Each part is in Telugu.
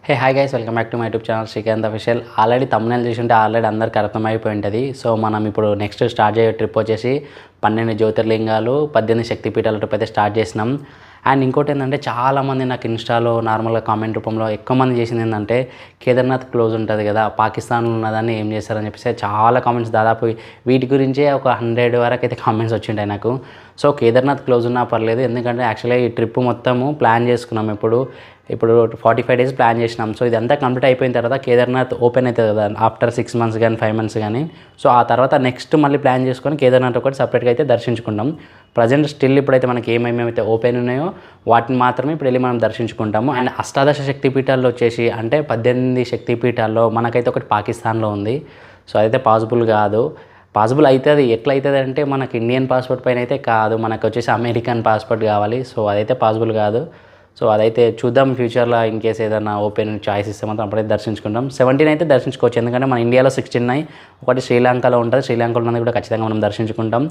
Hi guys, welcome back to my YouTube channel Srikanth official. Already తమ్మునేలు చూసుంటే ఆల్రెడీ అందరికి అర్థమైపోయి ఉంటుంది. సో మనం ఇప్పుడు నెక్స్ట్ స్టార్ట్ చేయే ట్రిప్ వచ్చేసి 12 జ్యోతిర్లింగాలు 18 శక్తిపీఠాల ట్రిప్ అయితే స్టార్ట్ చేసినాం. అండ్ ఇంకోటి ఏంటంటే చాలామంది నాకు ఇన్స్టాలో నార్మల్గా కామెంట్ రూపంలో ఎక్కువ మంది చేసింది ఏంటంటే కేదార్నాథ్ క్లోజ్ ఉంటుంది కదా, పాకిస్తాన్లో ఉన్నదాన్ని ఏం చేస్తారని చెప్పేసి చాలా కామెంట్స్, దాదాపు వీటి గురించే ఒక 100 వరకు అయితే కామెంట్స్ వచ్చింటాయి నాకు. సో కేదార్నాథ్ క్లోజ్ ఉన్నా పర్లేదు, ఎందుకంటే యాక్చువల్గా ఈ ట్రిప్ మొత్తము ప్లాన్ చేసుకున్నాం. ఇప్పుడు 45 డేస్ ప్లాన్ చేసినాం. సో ఇదంతా కంప్లీట్ అయిపోయిన తర్వాత కేదార్నాథ్ ఓపెన్ అవుతుంది కదా ఆఫ్టర్ 6 మంత్స్ కానీ 5 మంత్స్ కానీ. సో ఆ తర్వాత నెక్స్ట్ మళ్ళీ ప్లాన్ చేసుకొని కేదార్నాథ్ ఒకటి సపరేట్గా అయితే దర్శించుకుంటాం. ప్రజెంట్ స్టిల్ ఇప్పుడైతే మనకి ఏమేమైతే ఓపెన్ ఉన్నాయో వాటిని మాత్రమే ఇప్పుడు వెళ్ళి మనం దర్శించుకుంటాము. అండ్ అష్టాదశ శక్తిపీఠాల్లో వచ్చేసి అంటే 18 శక్తిపీఠాల్లో మనకైతే ఒకటి పాకిస్తాన్లో ఉంది. సో అదైతే పాసిబుల్ కాదు. పాసిబుల్ అవుతుంది. ఎట్లా అవుతుంది అంటే మనకి ఇండియన్ పాస్పోర్ట్ పైన అయితే కాదు, మనకు వచ్చేసి అమెరికన్ పాస్పోర్ట్ కావాలి. సో అదైతే పాసిబుల్ కాదు. సో అదైతే చూద్దాం ఫ్యూచర్లో ఇన్ కేస్ ఏదైనా ఓపెన్ చాయిస్ ఇస్తే మాత్రం అప్పుడైతే దర్శించుకుంటాం. 17 అయితే దర్శించుకోవచ్చు, ఎందుకంటే మన ఇండియాలో 16 ఉన్నాయి. ఒకటి శ్రీలంకలో ఉంటుంది, శ్రీలంకలో ఉన్నది కూడా ఖచ్చితంగా మనం దర్శించుకుంటాం.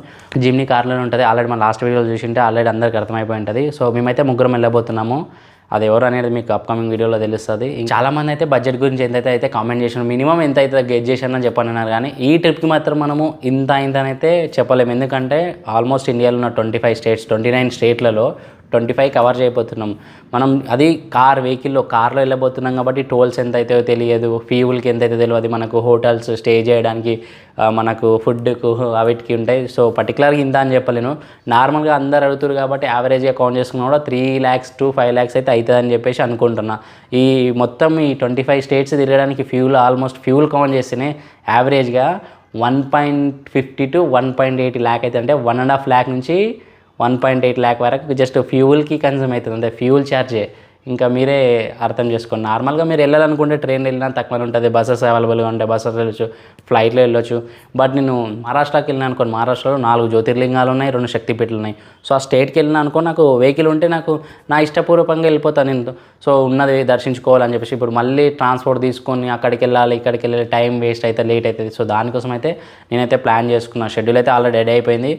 జిమ్నీ కార్లోనే ఉంటుంది. ఆల్రెడీ మన లాస్ట్ వీడియోలో చూసింటే ఆల్రెడీ అందరికీ అర్థమైపోయి ఉంటుంది. సో మేమైతే ముగ్గురం వెళ్ళబోతున్నాము. అది ఎవరు అనేది మీకు అప్కమింగ్ వీడియోలో తెలుస్తుంది. చాలామంది అయితే బడ్జెట్ గురించి అయితే కామెంట్ చేసినారు, మినిమం ఎంత అవుతుందో గెట్ చేశానని చెప్పన్నారు. కానీ ఈ ట్రిప్కి మాత్రం మనము ఇంత అయితే చెప్పలేము, ఎందుకంటే ఆల్మోస్ట్ ఇండియాలో ఉన్న 25 స్టేట్స్ 29 స్టేట్లలో 25 కవర్ చేయబోతున్నాం మనం. అది కార్లో వెళ్ళబోతున్నాం కాబట్టి టోల్స్ ఎంత అవుతాయో తెలియదు, ఫ్యూల్కి ఎంత అయితే తెలియదు, మనకు హోటల్స్ స్టే చేయడానికి మనకు ఫుడ్కు అవిటికి ఉంటాయి. సో పర్టికులర్గా ఇంత అని చెప్పలేను. నార్మల్గా అందరు అడుగుతారు కాబట్టి యావరేజ్గా కౌంట్ చేసుకున్నా కూడా 3 lakhs to 5 lakhs అయితే అవుతుందని చెప్పేసి అనుకుంటున్నా. ఈ మొత్తం ఈ 25 స్టేట్స్ తిరగడానికి ఆల్మోస్ట్ ఫ్యూల్ కౌంట్ చేస్తేనే యావరేజ్గా 1.50 to 1.8 lakh అయితే, అంటే 1.5 lakh నుంచి 1.8 lakh వరకు జస్ట్ ఫ్యూల్కి కన్జ్యూమ్ అవుతుంది, అంటే ఫ్యూల్ ఛార్జే. ఇంకా మీరే అర్థం చేసుకోండి. నార్మల్గా మీరు వెళ్ళాలనుకుంటే ట్రైన్ వెళ్ళినా తక్కువ ఉంటుంది, బస్సెస్ అవైలబుల్గా ఉంటాయి, బస్సెస్ వెళ్ళొచ్చు, ఫ్లైట్లో వెళ్ళొచ్చు. బట్ నేను మహారాష్ట్రకి వెళ్ళినా అనుకోండి, మహారాష్ట్రలో 4 జ్యోతిర్లింగాలు ఉన్నాయి, 2 శక్తిపీఠాలు ఉన్నాయి. సో ఆ స్టేట్కి వెళ్ళినా అనుకో, నాకు వెహికల్ ఉంటే నాకు నా ఇష్టపూర్వకంగా వెళ్ళిపోతాను నేను. సో ఉన్నది దర్శించుకోవాలని చెప్పేసి ఇప్పుడు మళ్ళీ ట్రాన్స్పోర్ట్ తీసుకొని అక్కడికి వెళ్ళాలి, ఇక్కడికి వెళ్ళాలి, టైం వేస్ట్ అయితే, లేట్ అవుతుంది. సో దానికోసం అయితే నేనైతే ప్లాన్ చేసుకున్నా. షెడ్యూల్ అయితే ఆల్రెడీ రెడీ అయిపోయింది.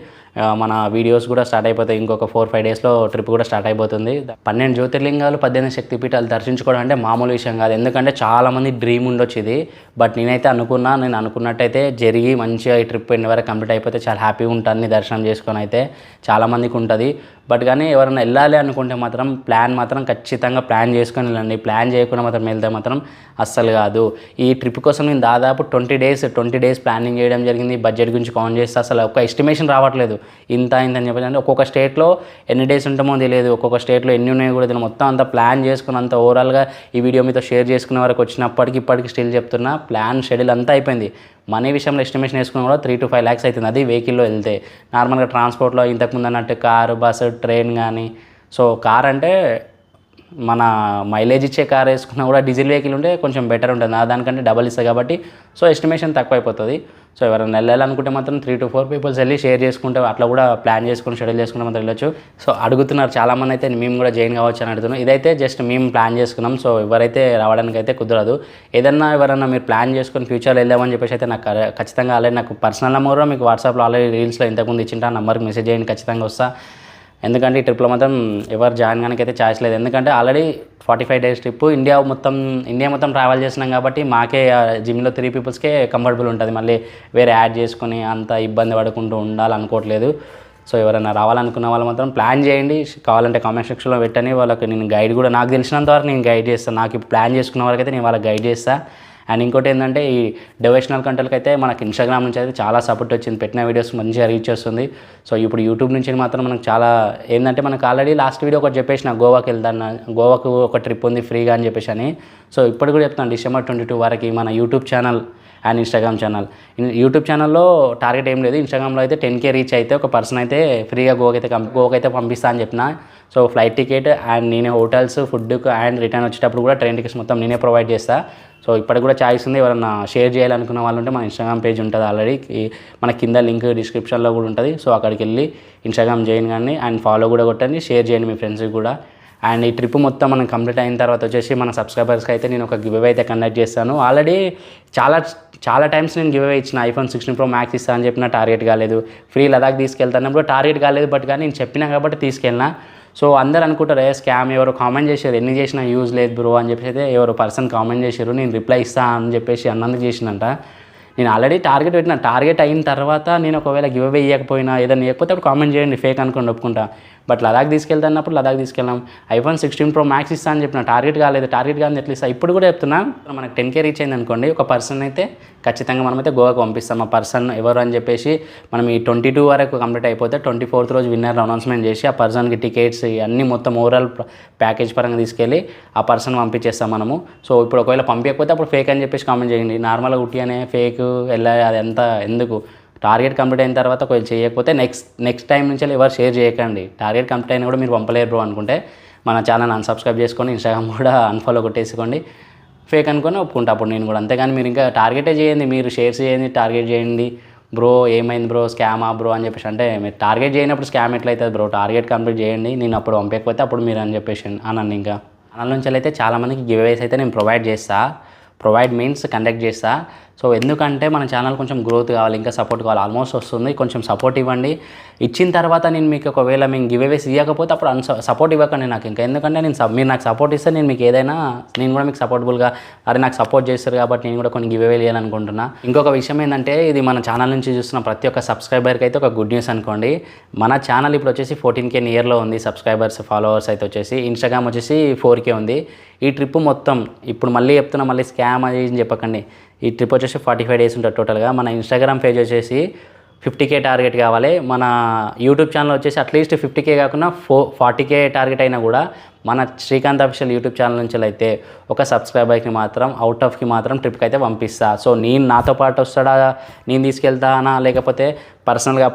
మన వీడియోస్ కూడా స్టార్ట్ అయిపోతాయి. ఇంకొక 4-5 డేస్లో ట్రిప్ కూడా స్టార్ట్ అయిపోతుంది. 12 జ్యోతిర్లింగాలు 18 శక్తిపీఠాలు దర్శించుకోవడం అంటే మామూలు విషయం కాదు, ఎందుకంటే చాలామంది డ్రీమ్ ఉండొచ్చు ఇది. బట్ నేనైతే నేను అనుకున్నట్టయితే జరిగి మంచిగా ఈ ట్రిప్ ఎన్ని వరకు కంప్లీట్ అయిపోతే చాలా హ్యాపీగా ఉంటుంది. దర్శనం చేసుకొని అయితే చాలామందికి ఉంటుంది. బట్ కానీ ఎవరైనా వెళ్ళాలి అనుకుంటే మాత్రం ప్లాన్ మాత్రం ఖచ్చితంగా ప్లాన్ చేసుకొని వెళ్ళండి. ప్లాన్ చేయకుండా మాత్రం వెళ్తే మాత్రం అస్సలు కాదు. ఈ ట్రిప్ కోసం నేను దాదాపు 20 డేస్ ప్లానింగ్ చేయడం జరిగింది. బడ్జెట్ గురించి కౌంట్ చేస్తే అసలు ఒక ఎస్టిమేషన్ రావట్లేదు, ఇంత అని చెప్పేసి. అంటే ఒక్కొక్క స్టేట్లో ఎన్ని డేస్ ఉంటామో తెలియదు, ఒక్కొక్క స్టేట్లో ఎన్ని ఉన్నాయో కూడా తెలియదు. మొత్తం అంతా ప్లాన్ చేసుకుని అంత ఓవరాల్గా ఈ వీడియో మీతో షేర్ చేసుకునే వరకు వచ్చినప్పటికి ఇప్పటికి స్టిల్ చెప్తున్నా, ప్లాన్ షెడ్యూల్ అంతా అయిపోయింది. మనీ విషయంలో ఎస్టిమేషన్ వేసుకున్నా కూడా 3 to 5 lakhs అవుతుంది, అది వెహికల్లో వెళ్తే. నార్మల్గా ట్రాన్స్పోర్ట్లో ఇంతకుముందు అన్నట్టు కారు, బస్సు, ట్రైన్ కానీ. సో కార్ అంటే మన మైలేజ్ ఇచ్చే కార్ వేసుకున్నా కూడా డీజిల్ వెహికల్ ఉంటే కొంచెం బెటర్ ఉంటుంది, దానికంటే డబల్ ఇస్తుంది కాబట్టి. సో ఎస్టిమేషన్ తక్కువ అయిపోతుంది. సో ఎవరైనా వెళ్ళాలనుకుంటే మాత్రం 3 to 4 పీపుల్స్ వెళ్ళి షేర్ చేసుకుంటే అట్లా కూడా ప్లాన్ చేసుకుని షెడ్యూల్ చేసుకుంటే మాత్రం వెళ్ళొచ్చు. సో అడుగుతున్నారు చాలామంది అయితే మేము కూడా జాయిన్ కావచ్చు అని అడుగుతున్నాం. ఇదైతే జస్ట్ మేము ప్లాన్ చేసుకున్నాం. సో ఎవరైతే రావడానికి అయితే కుదరదు. ఎవరైనా మీరు ప్లాన్ చేసుకుని ఫ్యూచర్లో వెళ్దామని చెప్పేసి అయితే నాకు ఖచ్చితంగా ఆల్రెడీ నాకు పర్సనల్ నెంబర్ కూడా మీకు వాట్సాప్లో ఆల్రెడీ రీల్స్లో ఇంతకుముందు ఇచ్చింటే ఆ నెంబర్కి మెసేజ్ చేయండి, ఖచ్చితంగా వస్తా. ఎందుకంటే ఈ ట్రిప్లో మాత్రం ఎవరు జాయిన్ కానీ అయితే ఛాయిస్ లేదు, ఎందుకంటే ఆల్రెడీ 45 days ట్రిప్ ఇండియా మొత్తం ట్రావెల్ చేసినాం కాబట్టి మాకే జిమ్లో 3 పీపుల్స్కే కంఫర్టబుల్ ఉంటుంది. మళ్ళీ వేరే యాడ్ చేసుకొని అంత ఇబ్బంది పడుకుంటూ ఉండాలనుకోవట్లేదు. సో ఎవరైనా రావాలనుకున్న వాళ్ళు మాత్రం ప్లాన్ చేయండి. కావాలంటే కామెంట్ సెక్షన్లో పెట్టని, వాళ్ళకి నేను గైడ్ కూడా నాకు తెలిసినంత వరకు నేను గైడ్ చేస్తాను. నాకు ఇప్పుడు ప్లాన్ చేసుకున్న వరకు అయితే నేను వాళ్ళకి గైడ్ చేస్తాను. అండ్ ఇంకోటి ఏంటంటే ఈ డివోషనల్ కంటెంట్కి అయితే మనకి ఇన్స్టాగ్రామ్ నుంచి అయితే చాలా సపోర్ట్ వచ్చింది, పెట్టిన వీడియోస్ మంచిగా రీచ్ వస్తుంది. సో ఇప్పుడు యూట్యూబ్ నుంచి మాత్రం మనకు చాలా ఏంటంటే మనకు ఆల్రెడీ లాస్ట్ వీడియో ఒకటి చెప్పేసిన, గోవాకు ఒక ట్రిప్ ఉంది ఫ్రీగా అని చెప్పేసి అని. సో ఇప్పుడు కూడా చెప్తాను, December 22 వరకు మన YouTube channel and Instagram channel. YouTube ఛానల్లో టార్గెట్ ఏం లేదు, ఇన్స్టాగ్రామ్లో అయితే 10K రీచ్ అయితే ఒక పర్సన్ అయితే ఫ్రీగా గోవాకైతే పంపిస్తా అని చెప్పిన. సో ఫ్లైట్ టికెట్ అండ్ నేనే హోటల్స్, ఫుడ్కు అండ్ రిటర్న్ వచ్చేటప్పుడు కూడా ట్రైన్ టికెట్స్ మొత్తం నేనే ప్రొవైడ్ చేస్తా. సో ఇప్పటికి కూడా ఛాయిస్ ఉంది, ఎవరైనా షేర్ చేయాలనుకున్న వాళ్ళు ఉంటే మన ఇన్స్టాగ్రామ్ పేజ్ ఉంటుంది ఆల్రెడీ, మన కింద లింక్ డిస్క్రిప్షన్లో కూడా ఉంటుంది. సో అక్కడికి వెళ్ళి ఇన్స్టాగ్రామ్ జాయిన్ కానీ అండ్ ఫాలో కూడా కొట్టండి, షేర్ చేయండి మీ ఫ్రెండ్స్కి కూడా. అండ్ ఈ ట్రిప్ మొత్తం మనం కంప్లీట్ అయిన తర్వాత వచ్చేసి మన సబ్స్క్రైబర్స్కి అయితే నేను ఒక గివ్ అవే అయితే కండక్ట్ చేస్తాను. ఆల్రెడీ చాలా టైమ్స్ నేను గివ్ అవే ఇచ్చిన, iPhone 16 Pro Max ఇస్తా అని చెప్పిన టార్గెట్ కాలేదు. ఫ్రీ లదాఖ్ తీసుకెళ్తాను టార్గెట్ కాలేదు, బట్ కానీ నేను చెప్పినా కాబట్టి తీసుకెళ్ళినా. సో అందరు అనుకుంటారు స్కామ్, ఎవరు కామెంట్ చేశారు ఎన్ని చేసినా యూజ్ లేదు బ్రో అని చెప్పేసి అయితే ఎవరు పర్సన్ కామెంట్ చేశారు, నేను రిప్లై ఇస్తా అని చెప్పేసి అన్నందుకు చేసినంట. నేను ఆల్రెడీ టార్గెట్ పెట్టిన, టార్గెట్ అయిన తర్వాత నేను ఒకవేళ గివ్ అవే ఇవ్వకపోయినా ఏదైనా ఇవ్వకపోతే అప్పుడు కామెంట్ చేయండి ఫేక్ అనుకోండి ఒప్పుకుంటా. బట్ లదాఖ్ తీసుకెళ్తున్నప్పుడు లదాఖ్ తీసుకెళ్ళాం. iPhone 16 Pro Max ఇస్తా అని చెప్పిన, టార్గెట్ కాలేదు, టార్గెట్ కాదని ఎట్లా ఇస్తా. ఇప్పుడు కూడా చెప్తున్నా, మనకు 10K రీచ్ అయింది అనుకోండి, ఒక పర్సన్ అయితే ఖచ్చితంగా మనమైతే గోవాకి పంపిస్తాం. ఆ పర్సన్ ఎవరు అని చెప్పేసి మనం ఈ 22 వరకు కంప్లీట్ అయిపోతే 24th రోజు విన్నర్ అనౌన్స్మెంట్ చేసి ఆ పర్సన్కి టికెట్స్ అన్నీ మొత్తం ఓవరాల్ ప్యాకేజ్ పరంగా తీసుకెళ్ళి ఆ పర్సన్ పంపించేస్తాం మనము. సో ఇప్పుడు ఒకవేళ పంపించకపోతే అప్పుడు ఫేక్ అని చెప్పేసి కామెంట్ చేయండి. నార్మల్గా ఉట్టి అనే ఫేక్ అదంతా ఎందుకు. టార్గెట్ కంప్లీట్ అయిన తర్వాత ఒకవేళ చేయకపోతే నెక్స్ట్ టైం నుంచి ఎవరు షేర్ చేయకండి. టార్గెట్ కంప్లీట్ అయినా కూడా మీరు పంపలేరు బ్రో అనుకుంటే మన ఛానల్ అన్సబ్స్క్రైబ్ చేసుకొని ఇన్స్టాగ్రామ్ కూడా అన్ఫాలో కొట్టేసుకోండి. ఫేక్ అనుకొని ఒప్పుకుంటా అప్పుడు నేను కూడా. అంతేగాని మీరు ఇంకా టార్గెటే చేయండి, మీరు షేర్స్ చేయండి, టార్గెట్ చేయండి. బ్రో ఏమైంది బ్రో స్కామా బ్రో అని చెప్పేసి అంటే మీరు టార్గెట్ చేయనప్పుడు స్కామ్ ఎట్లయితుంది బ్రో. టార్గెట్ కంప్లీట్ చేయండి, నేను అప్పుడు పంపకపోతే అప్పుడు మీరు అని చెప్పేసి అన్నాను. ఇంకా ఛానల్ నుంచి అయితే చాలామందికి గివ్ అవేస్ అయితే నేను ప్రొవైడ్ మీన్స్ కండక్ట్ చేస్తా. సో ఎందుకంటే మన ఛానల్ కొంచెం గ్రోత్ కావాలి, ఇంకా సపోర్ట్ కావాలి. ఆల్మోస్ట్ వస్తుంది, కొంచెం సపోర్ట్ ఇవ్వండి. ఇచ్చిన తర్వాత నేను మీకు ఒకవేళ మేము గివ్ అవేస్ ఇవ్వకపోతే అప్పుడు సపోర్ట్ ఇవ్వకండి నాకు. ఇంకా ఎందుకంటే మీరు నాకు సపోర్ట్ ఇస్తే నేను మీకు ఏదైనా నేను కూడా మీకు సపోర్టబుల్గా నాకు సపోర్ట్ చేస్తారు కాబట్టి నేను కూడా కొన్ని గివ్ అవే చేయాలనుకుంటున్నా. ఇంకొక విషయం ఏంటంటే ఇది మన ఛానల్ నుంచి చూస్తున్న ప్రతి ఒక్క సబ్స్క్రైబర్కి అయితే ఒక గుడ్ న్యూస్ అనుకోండి. మన ఛానల్ ఇప్పుడు వచ్చేసి 14K నియర్లో ఉంది సబ్స్క్రైబర్స్, ఫాలోవర్స్ అయితే వచ్చేసి. ఇన్స్టాగ్రామ్ వచ్చేసి 4K ఉంది. ఈ ట్రిప్ మొత్తం ఇప్పుడు మళ్ళీ చెప్తున్నా, మళ్ళీ స్కామ్ అది అని చెప్పకండి. ఈ ట్రిప్ వచ్చేసి 45 days ఉంటుంది టోటల్గా. మన ఇన్స్టాగ్రామ్ పేజ్ వచ్చేసి 50K టార్గెట్ కావాలి. మన యూట్యూబ్ ఛానల్ వచ్చేసి అట్లీస్ట్ 50K కాకుండా 40K టార్గెట్ అయినా కూడా మన శ్రీకాంత్ అఫీషియల్ యూట్యూబ్ ఛానల్ నుంచి అయితే ఒక సబ్స్క్రైబర్కి మాత్రం అవుట్ ఆఫ్కి మాత్రం ట్రిప్కి అయితే పంపిస్తా. సో నేను నాతో పాటు వస్తాడా, నేను తీసుకెళ్తానా, లేకపోతే పర్సనల్గా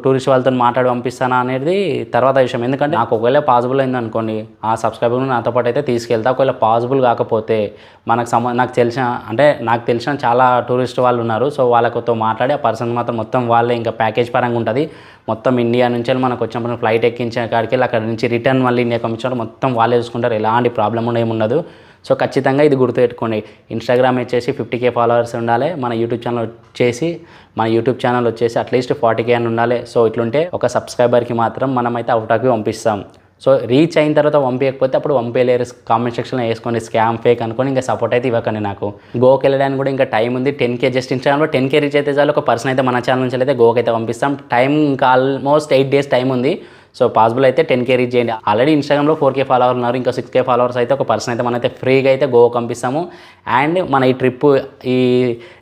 టూరిస్ట్ వాళ్ళతో మాట్లాడి పంపిస్తానా అనేది తర్వాత విషయం. ఎందుకంటే నాకు ఒకవేళ పాసిబుల్ అయింది అనుకోండి, ఆ సబ్స్క్రైబర్ని నాతో పాటు అయితే తీసుకెళ్తా. ఒకవేళ పాసిబుల్ కాకపోతే నాకు తెలిసిన చాలా టూరిస్ట్ వాళ్ళు ఉన్నారు. సో వాళ్ళతో మాట్లాడి ఆ పర్సన్ మాత్రం మొత్తం వాళ్ళే ఇంకా ప్యాకేజ్ పరంగా ఉంటుంది. మొత్తం ఇండియా నుంచి మనకు వచ్చినప్పుడు ఫ్లైట్ ఎక్కించిన కాడికి వెళ్ళి అక్కడ నుంచి రిటర్న్ మళ్ళీ ఇండియాకి పంపించడం మొత్తం వాళ్ళే చూసుకుంటారు. ఎలాంటి ప్రాబ్లం ఏముండదు. సో ఖచ్చితంగా ఇది గుర్తుపెట్టుకోండి. ఇన్స్టాగ్రామ్ వచ్చేసి 50K ఫాలోవర్స్ ఉండాలి. మన యూట్యూబ్ ఛానల్ వచ్చేసి అట్లీస్ట్ 40K అని ఉండాలి. సో ఇట్లుంటే ఒక సబ్స్క్రైబర్కి మాత్రం మనమైతే అవుట్ ఆఫ్కి పంపిస్తాం. సో రీచ్ అయిన తర్వాత పంపించకపోతే అప్పుడు పంపేయలేరు. కామెంట్ సెక్షన్లో వేసుకోండి స్కామ్ ఫేక్ అనుకొని ఇంకా సపోర్ట్ అయితే ఇవ్వకండి నాకు. గోకి వెళ్ళడానికి కూడా ఇంకా టైం ఉంది. 10K జస్ట్ ఇన్స్టాగ్రామ్లో 10K రీచ్ అయితే చాలు ఒక పర్సన్ అయితే మన ఛానల్ నుంచి అయితే గోకి అయితే పంపిస్తాం. టైం ఇంకా ఆల్మోస్ట్ 8 days టైం ఉంది. సో పాసిబుల్ అయితే 10K రీచ్ చేయండి. ఆల్రెడీ ఇన్స్టాగ్రామ్లో 4K ఫాలోవర్స్ ఉన్నారు. ఇంకా 6K ఫాలోవర్స్ అయితే ఒక పర్సన్ అయితే మనైతే ఫ్రీగా అయితే గోవా పంపిస్తాము. అండ్ మన ఈ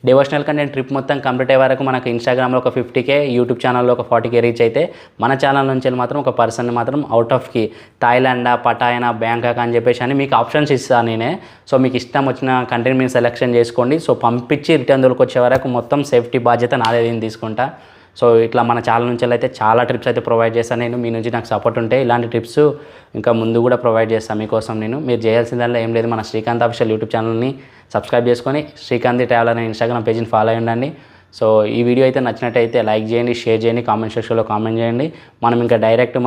డివోషనల్ కంటెంట్ ట్రిప్ మొత్తం కంప్లీట్ అయ్యే వరకు మనకు ఇన్స్టాగ్రామ్లో ఒక 50K, యూట్యూబ్ ఛానల్లో ఒక 40K రీచ్ అయితే మన ఛానల్ నుంచి మాత్రం ఒక పర్సన్ మాత్రం అవుట్ ఆఫ్కి థాయిలాండ్, పటాయనా, బ్యాంకాక్ అని చెప్పేసి అని మీకు ఆప్షన్స్ ఇస్తాను నేనే. సో మీకు ఇష్టం వచ్చిన కంటెంట్ మీరు సెలెక్షన్ చేసుకోండి. సో పంపించి రిటర్న్ దొరికొచ్చే వరకు మొత్తం సేఫ్టీ బాధ్యత నాదే తీసుకుంటా. సో ఇట్లా మన ఛానల్ నుంచి అయితే చాలా ట్రిప్స్ అయితే ప్రొవైడ్ చేస్తాను నేను. మీ నుంచి నాకు సపోర్ట్ ఉంటే ఇలాంటి ట్రిప్స్ ఇంకా ముందు కూడా ప్రొవైడ్ చేస్తాను మీకోసం నేను. మీరు చేయాల్సిందల్లా ఏం లేదు, మన శ్రీకాంత్ అఫీషియల్ యూట్యూబ్ ఛానల్ని సబ్స్క్రైబ్ చేసుకొని శ్రీకాంత్ ట్రావెలర్ అనే ఇన్స్టాగ్రామ్ పేజ్ని ఫాలో అయ్యండి. సో ఈ వీడియో అయితే నచ్చినట్టయితే లైక్ చేయండి, షేర్ చేయండి, కామెంట్ సెక్షన్లో కామెంట్ చేయండి. మనం ఇంకా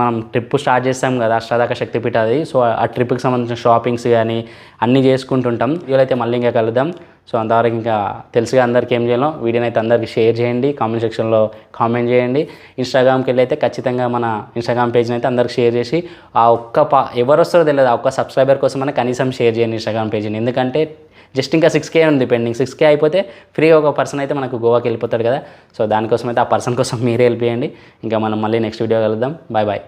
మనం ట్రిప్ స్టార్ట్ చేస్తాం కదా అష్టాదక శక్తిపీఠ అది. సో ఆ ట్రిప్కి సంబంధించిన షాపింగ్స్ కానీ అన్నీ చేసుకుంటుంటాం. వీడియోలో అయితే మళ్ళీ ఇంకా కలుద్దాం. సో అంతవరకు ఇంకా తెలుసుగా అందరికీ ఏం చేయాలో వీడియోని అయితే అందరికీ షేర్ చేయండి, కామెంట్ సెక్షన్లో కామెంట్ చేయండి. ఇన్స్టాగ్రామ్కి వెళ్ళి అయితే ఖచ్చితంగా మన ఇన్స్టాగ్రామ్ పేజ్ని అయితే అందరికి షేర్ చేసి ఆ ఎవరు వస్తారో తెలియదు, ఆ ఒక్క సబ్స్క్రైబర్ కోసం అని కనీసం షేర్ చేయండి ఇన్స్టాగ్రామ్ పేజ్ని. ఎందుకంటే జస్ట్ ఇంకా 6K ఉంది పెండింగ్. 6K అయిపోతే ఫ్రీగా ఒక పర్సన్ అయితే మనకు గోవాకి వెళ్ళిపోతాడు కదా. సో దానికోసం అయితే ఆ పర్సన్ కోసం మీరే హెల్ప్ చేయండి. ఇంకా మనం మళ్ళీ నెక్స్ట్ వీడియో కలుద్దాం. Bye bye.